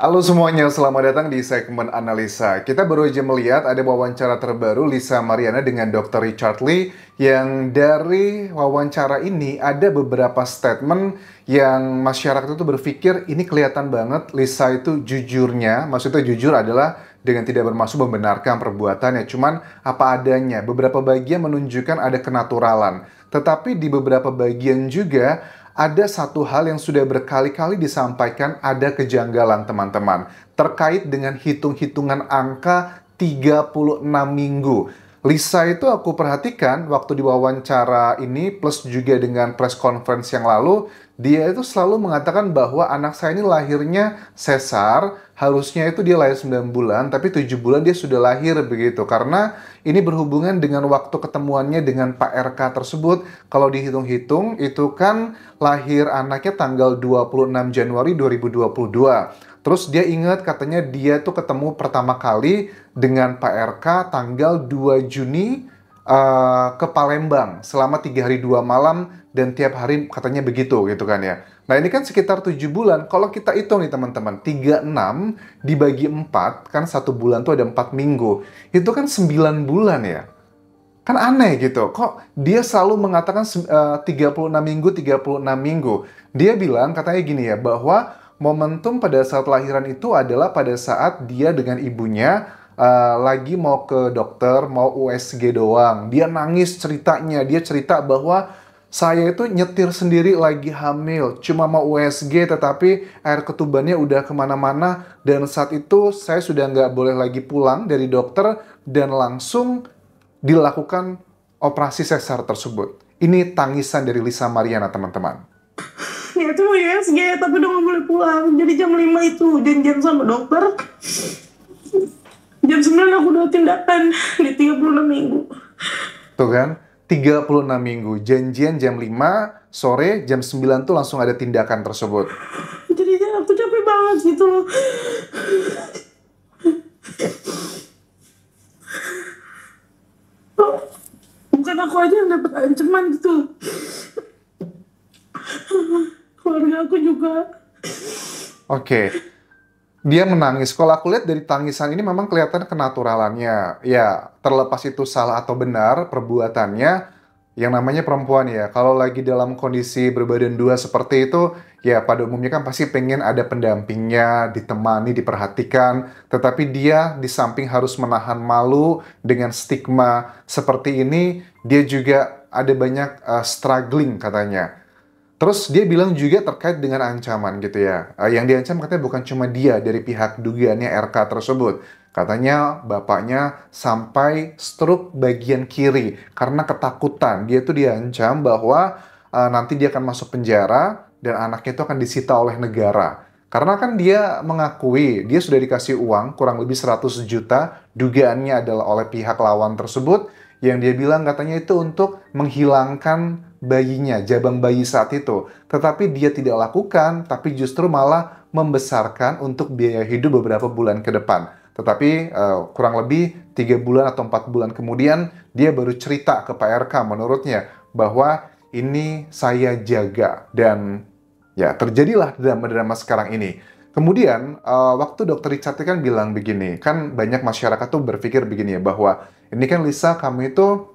Halo semuanya, selamat datang di segmen analisa. Kita baru aja melihat ada wawancara terbaru Lisa Mariana dengan Dr. Richard Lee, yang dari wawancara ini ada beberapa statement yang masyarakat itu berpikir ini kelihatan banget Lisa itu jujurnya, maksudnya jujur adalah dengan tidak bermaksud membenarkan perbuatannya, cuman apa adanya. Beberapa bagian menunjukkan ada kenaturalan, tetapi di beberapa bagian juga ada satu hal yang sudah berkali-kali disampaikan, ada kejanggalan teman-teman terkait dengan hitung-hitungan angka 36 minggu. Lisa itu aku perhatikan waktu diwawancara ini plus juga dengan press conference yang lalu, dia itu selalu mengatakan bahwa anak saya ini lahirnya sesar, harusnya itu dia lahir 9 bulan, tapi 7 bulan dia sudah lahir begitu. Karena ini berhubungan dengan waktu ketemuannya dengan Pak RK tersebut. Kalau dihitung-hitung, itu kan lahir anaknya tanggal 26 Januari 2022. Terus dia ingat katanya dia tuh ketemu pertama kali dengan Pak RK tanggal 2 Juni ke Palembang selama 3 hari 2 malam dan tiap hari katanya begitu gitu kan ya. Nah ini kan sekitar 7 bulan. Kalau kita hitung nih teman-teman, 36 dibagi 4, kan 1 bulan tuh ada 4 minggu. Itu kan 9 bulan ya. Kan aneh gitu, kok dia selalu mengatakan 36 minggu, 36 minggu. Dia bilang katanya gini ya, bahwa momentum pada saat lahiran itu adalah pada saat dia dengan ibunya lagi mau ke dokter, mau USG doang. Dia nangis ceritanya, dia cerita bahwa saya itu nyetir sendiri lagi hamil, cuma mau USG tetapi air ketubannya udah kemana-mana. Dan saat itu saya sudah nggak boleh lagi pulang dari dokter dan langsung dilakukan operasi sesar tersebut. Ini tangisan dari Lisa Mariana, teman-teman. Ya itu mau USG, tapi udah gak boleh pulang. Jadi jam 5 itu janjian sama dokter. Jam 9 aku udah tindakan di 36 minggu. Tuh kan, 36 minggu. Janjian jam 5 sore, jam 9 tuh langsung ada tindakan tersebut. Jadi aku capek banget gitu loh. Bukan aku aja yang dapat ancaman gitu. Keluarga aku juga. Oke. Dia menangis. Kalau aku lihat dari tangisan ini memang kelihatan kenaturalannya. Ya, terlepas itu salah atau benar perbuatannya, yang namanya perempuan ya. Kalau lagi dalam kondisi berbadan dua seperti itu, ya pada umumnya kan pasti pengen ada pendampingnya, ditemani, diperhatikan. Tetapi dia di samping harus menahan malu dengan stigma seperti ini, dia juga ada banyak struggling katanya. Terus dia bilang juga terkait dengan ancaman gitu ya. Yang diancam katanya bukan cuma dia dari pihak dugaannya RK tersebut. Katanya bapaknya sampai stroke bagian kiri karena ketakutan. Dia tuh diancam bahwa nanti dia akan masuk penjara dan anaknya itu akan disita oleh negara. Karena kan dia mengakui dia sudah dikasih uang kurang lebih 100 juta, dugaannya adalah oleh pihak lawan tersebut, yang dia bilang katanya itu untuk menghilangkan bayinya, jabang bayi saat itu. Tetapi dia tidak lakukan, tapi justru malah membesarkan untuk biaya hidup beberapa bulan ke depan. Tetapi kurang lebih 3 bulan atau 4 bulan kemudian, dia baru cerita ke Pak RK menurutnya bahwa ini saya jaga. Dan ya terjadilah drama-drama sekarang ini. Kemudian, waktu Dokter Richard kan bilang begini, kan banyak masyarakat tuh berpikir begini ya, bahwa ini kan Lisa, kamu itu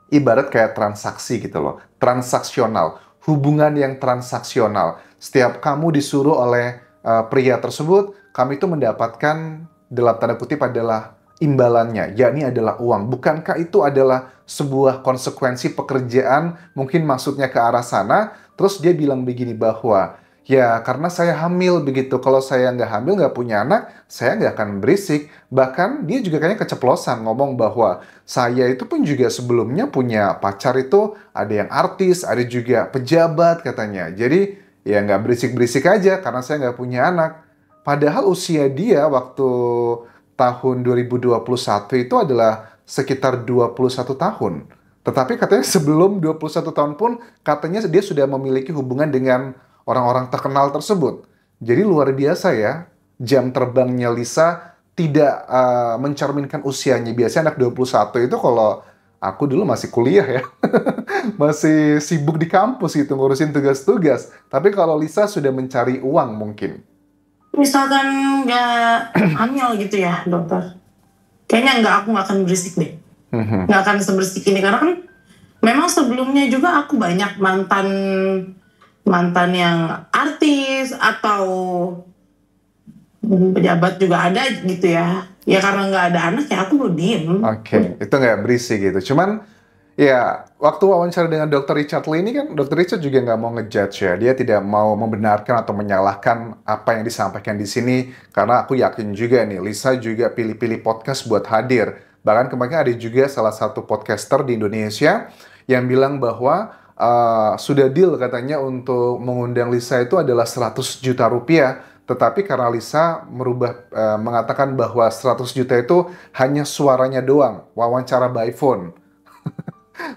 ibarat kayak transaksi gitu loh, transaksional, hubungan yang transaksional. Setiap kamu disuruh oleh pria tersebut, kamu itu mendapatkan dalam tanda kutip adalah imbalannya, yakni adalah uang. Bukankah itu adalah sebuah konsekuensi pekerjaan, mungkin maksudnya ke arah sana. Terus dia bilang begini bahwa, ya karena saya hamil begitu, kalau saya nggak hamil, nggak punya anak, saya nggak akan berisik. Bahkan dia juga kayaknya keceplosan ngomong bahwa saya itu pun juga sebelumnya punya pacar itu, ada yang artis, ada juga pejabat katanya. Jadi ya nggak berisik-berisik aja karena saya nggak punya anak. Padahal usia dia waktu tahun 2021 itu adalah sekitar 21 tahun. Tetapi katanya sebelum 21 tahun pun katanya dia sudah memiliki hubungan dengan orang-orang terkenal tersebut. Jadi luar biasa ya, jam terbangnya Lisa tidak mencerminkan usianya. Biasanya anak 21 itu kalau aku dulu masih kuliah ya, masih sibuk di kampus gitu ngurusin tugas-tugas. Tapi kalau Lisa sudah mencari uang mungkin. misalkan nggak hamil gitu ya dokter, kayaknya nggak, aku nggak akan berisik deh, nggak akan seberisik ini karena kan memang sebelumnya juga aku banyak mantan mantan yang artis atau pejabat juga ada gitu ya. Ya karena nggak ada anak ya aku mau diem. Oke, itu nggak berisik gitu. Cuman ya, waktu wawancara dengan Dr. Richard Lee ini kan, Dr. Richard juga nggak mau ngejudge ya. Dia tidak mau membenarkan atau menyalahkan apa yang disampaikan di sini. Karena aku yakin juga nih, Lisa juga pilih-pilih podcast buat hadir. Bahkan kemarin ada juga salah satu podcaster di Indonesia yang bilang bahwa sudah deal katanya untuk mengundang Lisa itu adalah 100 juta rupiah. Tetapi karena Lisa mengatakan bahwa 100 juta itu hanya suaranya doang, wawancara by phone.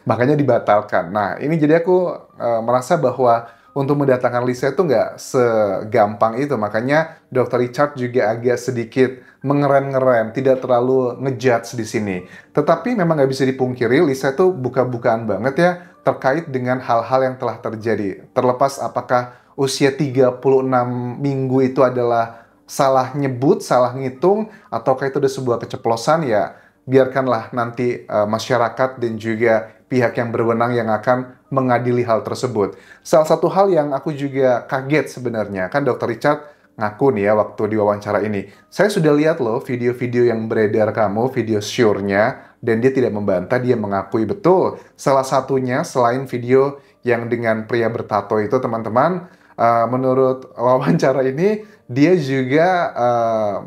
Makanya dibatalkan. Nah, ini jadi aku merasa bahwa untuk mendatangkan Lisa itu nggak segampang itu. Makanya Dr. Richard juga agak sedikit mengerem-ngerem, tidak terlalu ngejudge di sini. Tetapi memang nggak bisa dipungkiri, Lisa itu buka-bukaan banget ya terkait dengan hal-hal yang telah terjadi. Terlepas apakah usia 36 minggu itu adalah salah nyebut, salah ngitung, ataukah itu ada sebuah keceplosan ya, biarkanlah nanti masyarakat dan juga pihak yang berwenang yang akan mengadili hal tersebut. Salah satu hal yang aku juga kaget sebenarnya, kan Dr. Richard ngaku nih ya waktu di wawancara ini, saya sudah lihat loh video-video yang beredar kamu, video sure-nya, dan dia tidak membantah, dia mengakui betul. Salah satunya selain video yang dengan pria bertato itu teman-teman, menurut wawancara ini, dia juga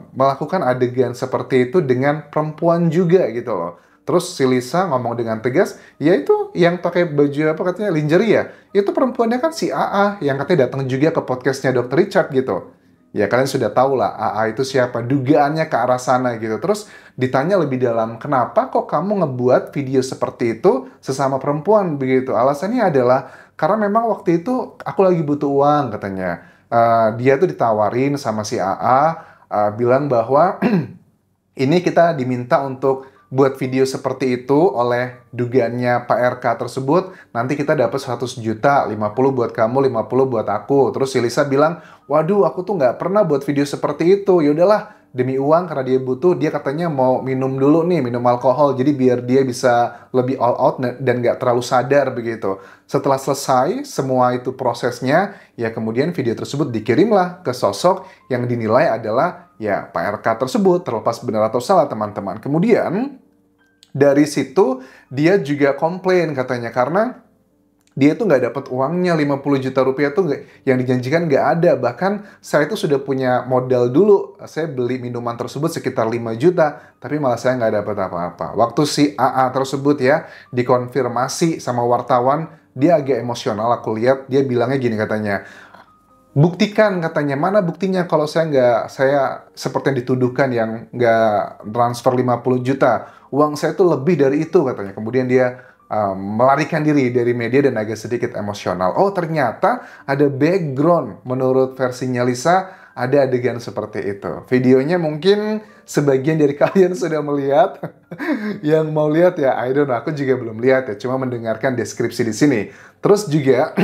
melakukan adegan seperti itu dengan perempuan juga gitu loh. Terus si Lisa ngomong dengan tegas, ya itu yang pakai baju apa katanya lingerie ya, itu perempuannya kan si AA yang katanya datang juga ke podcastnya Dr. Richard gitu. Ya kalian sudah tahu lah AA itu siapa, dugaannya ke arah sana gitu. Terus ditanya lebih dalam, kenapa kok kamu ngebuat video seperti itu sesama perempuan begitu? Alasannya adalah karena memang waktu itu aku lagi butuh uang katanya. Dia tuh ditawarin sama si AA, bilang bahwa ini kita diminta untuk buat video seperti itu oleh dugaannya Pak RK tersebut, nanti kita dapat 100 juta, 50 buat kamu, 50 buat aku. Terus si Lisa bilang, waduh aku tuh nggak pernah buat video seperti itu, yaudahlah demi uang karena dia butuh, dia katanya mau minum dulu nih, minum alkohol, jadi biar dia bisa lebih all out dan nggak terlalu sadar begitu. Setelah selesai semua itu prosesnya, ya kemudian video tersebut dikirimlah ke sosok yang dinilai adalah ya Pak RK tersebut, terlepas benar atau salah teman-teman. Kemudian dari situ dia juga komplain katanya karena dia itu nggak dapat uangnya 50 juta rupiah tuh yang dijanjikan nggak ada. Bahkan saya itu sudah punya modal dulu. Saya beli minuman tersebut sekitar 5 juta, tapi malah saya nggak dapat apa-apa. Waktu si AA tersebut ya dikonfirmasi sama wartawan, dia agak emosional aku lihat. Dia bilangnya gini katanya, buktikan katanya, mana buktinya kalau saya seperti yang dituduhkan yang nggak transfer 50 juta. Uang saya itu lebih dari itu katanya. Kemudian dia melarikan diri dari media dan agak sedikit emosional. Oh ternyata ada background menurut versinya Lisa, ada adegan seperti itu. Videonya mungkin sebagian dari kalian sudah melihat. Yang mau lihat ya, I don't know, aku juga belum lihat ya, cuma mendengarkan deskripsi di sini. Terus juga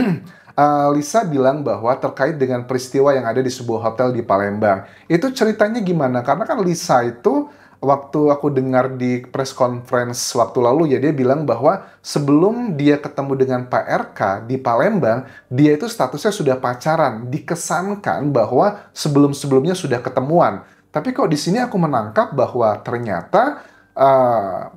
Lisa bilang bahwa terkait dengan peristiwa yang ada di sebuah hotel di Palembang. Itu ceritanya gimana? Karena kan Lisa itu waktu aku dengar di press conference waktu lalu ya, dia bilang bahwa sebelum dia ketemu dengan Pak RK di Palembang, dia itu statusnya sudah pacaran. Dikesankan bahwa sebelum-sebelumnya sudah ketemuan. Tapi kok di sini aku menangkap bahwa ternyata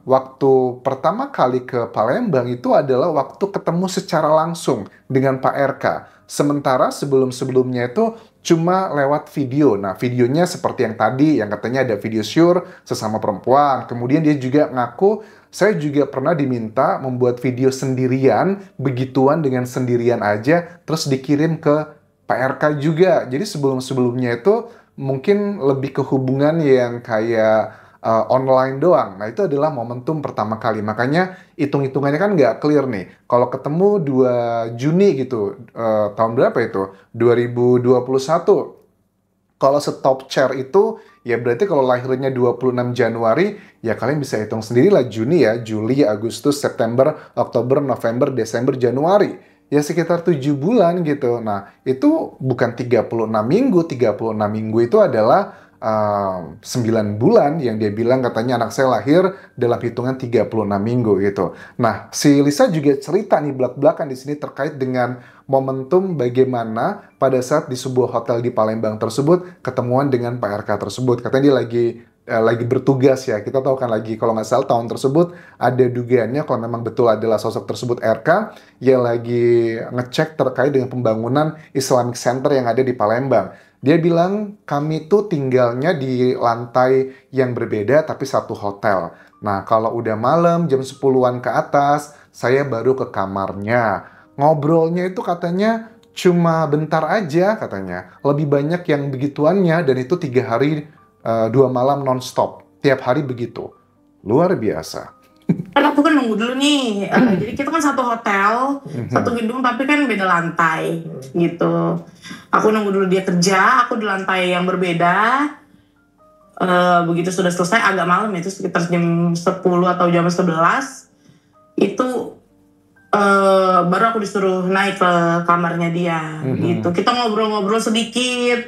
waktu pertama kali ke Palembang itu adalah waktu ketemu secara langsung dengan Pak RK. Sementara sebelum-sebelumnya itu cuma lewat video. Nah, videonya seperti yang tadi, yang katanya ada video sure sesama perempuan. Kemudian dia juga ngaku, saya juga pernah diminta membuat video sendirian, begituan dengan sendirian aja, terus dikirim ke Pak RK juga. Jadi sebelum-sebelumnya itu mungkin lebih ke hubungan yang kayak online doang. Nah, itu adalah momentum pertama kali. Makanya hitung-hitungannya kan nggak clear nih. Kalau ketemu 2 Juni gitu, tahun berapa itu? 2021. Kalau stop share itu, ya berarti kalau lahirnya 26 Januari, ya kalian bisa hitung sendiri lah Juni ya, Juli, Agustus, September, Oktober, November, Desember, Januari. ya sekitar 7 bulan gitu. Nah, itu bukan 36 minggu. 36 minggu itu adalah 9 bulan yang dia bilang katanya anak saya lahir dalam hitungan 36 minggu gitu. Nah, si Lisa juga cerita nih belak-belakan di sini terkait dengan momentum bagaimana pada saat di sebuah hotel di Palembang tersebut ketemuan dengan Pak RK tersebut. Katanya dia lagi bertugas ya. Kita tahu kan lagi kalau nggak salah tahun tersebut ada dugaannya kalau memang betul adalah sosok tersebut RK yang lagi ngecek terkait dengan pembangunan Islamic Center yang ada di Palembang. Dia bilang kami tuh tinggalnya di lantai yang berbeda tapi satu hotel. Nah, kalau udah malam jam 10-an ke atas, saya baru ke kamarnya. Ngobrolnya itu katanya cuma bentar aja katanya. Lebih banyak yang begituannya dan itu 3 hari 2 malam non-stop. Tiap hari begitu. Luar biasa. Kan aku kan nunggu dulu nih, jadi kita kan satu hotel, satu gedung tapi kan beda lantai gitu. Aku nunggu dulu dia kerja, aku di lantai yang berbeda. Begitu sudah selesai agak malam itu sekitar jam 10 atau jam 11 itu baru aku disuruh naik ke kamarnya dia gitu. Kita ngobrol-ngobrol sedikit,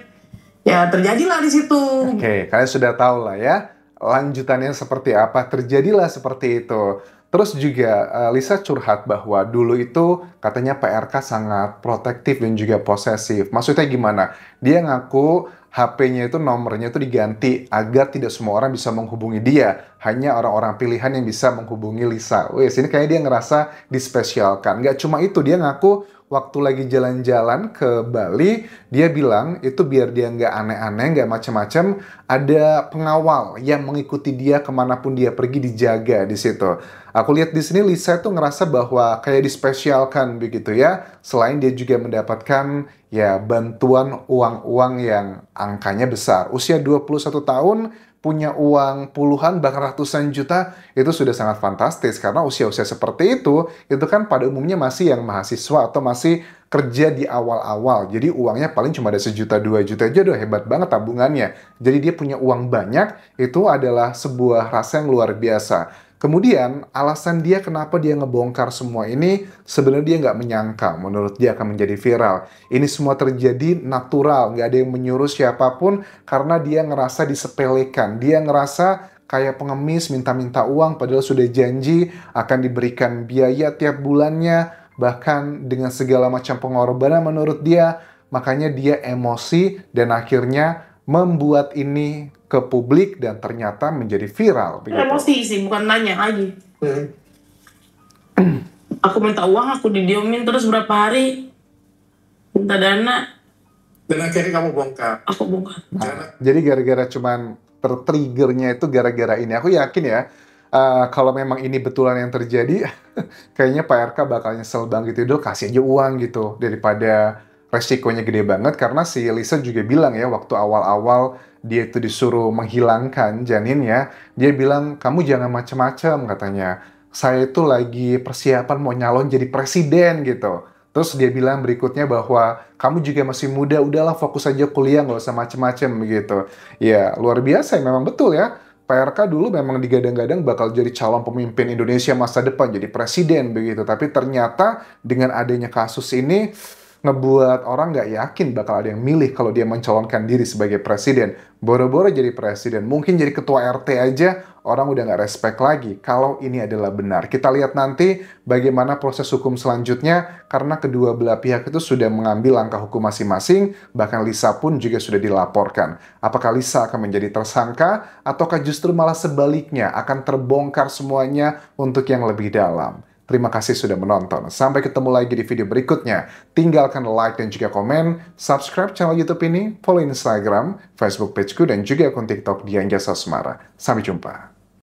ya terjadilah di situ. Oke, kalian sudah tahu lah ya lanjutannya seperti apa, terjadilah seperti itu. Terus juga Lisa curhat bahwa dulu itu katanya PRK sangat protektif dan juga posesif. Maksudnya gimana? Dia ngaku HP-nya itu nomornya itu diganti agar tidak semua orang bisa menghubungi dia. Hanya orang-orang pilihan yang bisa menghubungi Lisa. Wih, sini kayaknya dia ngerasa dispesialkan. Nggak cuma itu, dia ngaku waktu lagi jalan-jalan ke Bali, dia bilang itu biar dia nggak aneh-aneh, nggak macam-macam, ada pengawal yang mengikuti dia kemanapun dia pergi, dijaga di situ. Aku lihat di sini Lisa tuh ngerasa bahwa kayak dispesialkan begitu ya. Selain dia juga mendapatkan ya bantuan uang-uang yang angkanya besar. Usia 21 tahun, punya uang puluhan bahkan ratusan juta, itu sudah sangat fantastis karena usia-usia seperti itu kan pada umumnya masih yang mahasiswa atau masih kerja di awal-awal. Jadi uangnya paling cuma ada 1 juta 2 juta aja, udah hebat banget tabungannya. Jadi dia punya uang banyak, itu adalah sebuah rasa yang luar biasa. Kemudian alasan dia kenapa dia ngebongkar semua ini sebenarnya dia nggak menyangka menurut dia akan menjadi viral. Ini semua terjadi natural, nggak ada yang menyuruh siapapun karena dia ngerasa disepelekan. Dia ngerasa kayak pengemis minta-minta uang padahal sudah janji akan diberikan biaya tiap bulannya, bahkan dengan segala macam pengorbanan menurut dia. Makanya dia emosi dan akhirnya membuat ini ke publik dan ternyata menjadi viral. Begitu. Emosi sih, bukan nanya lagi. Aku minta uang, aku didiemin terus berapa hari, minta dana. Dan akhirnya kamu bongkar. Aku bongkar. Jadi gara-gara cuman tertriggernya itu gara-gara ini. Aku yakin ya, kalau memang ini betulan yang terjadi, kayaknya Pak RK bakal nyesel banget gitu. Udah kasih aja uang gitu, daripada resikonya gede banget. Karena si Lisa juga bilang ya, waktu awal-awal dia itu disuruh menghilangkan janinnya, dia bilang, kamu jangan macem-macem katanya. Saya itu lagi persiapan mau nyalon jadi presiden gitu. Terus dia bilang berikutnya bahwa kamu juga masih muda, udahlah fokus aja kuliah, nggak usah macem-macem begitu. Ya luar biasa, memang betul ya. Pak RK dulu memang digadang-gadang bakal jadi calon pemimpin Indonesia masa depan, jadi presiden begitu. Tapi ternyata dengan adanya kasus ini, ngebuat orang nggak yakin bakal ada yang milih kalau dia mencalonkan diri sebagai presiden. Boro-boro jadi presiden, mungkin jadi ketua RT aja, orang udah nggak respect lagi kalau ini adalah benar. Kita lihat nanti bagaimana proses hukum selanjutnya, karena kedua belah pihak itu sudah mengambil langkah hukum masing-masing, bahkan Lisa pun juga sudah dilaporkan. Apakah Lisa akan menjadi tersangka, ataukah justru malah sebaliknya akan terbongkar semuanya untuk yang lebih dalam? Terima kasih sudah menonton. Sampai ketemu lagi di video berikutnya. Tinggalkan like dan juga komen. Subscribe channel YouTube ini. Follow Instagram, Facebook pageku, dan juga akun TikTok Dian Jasa Semara. Sampai jumpa.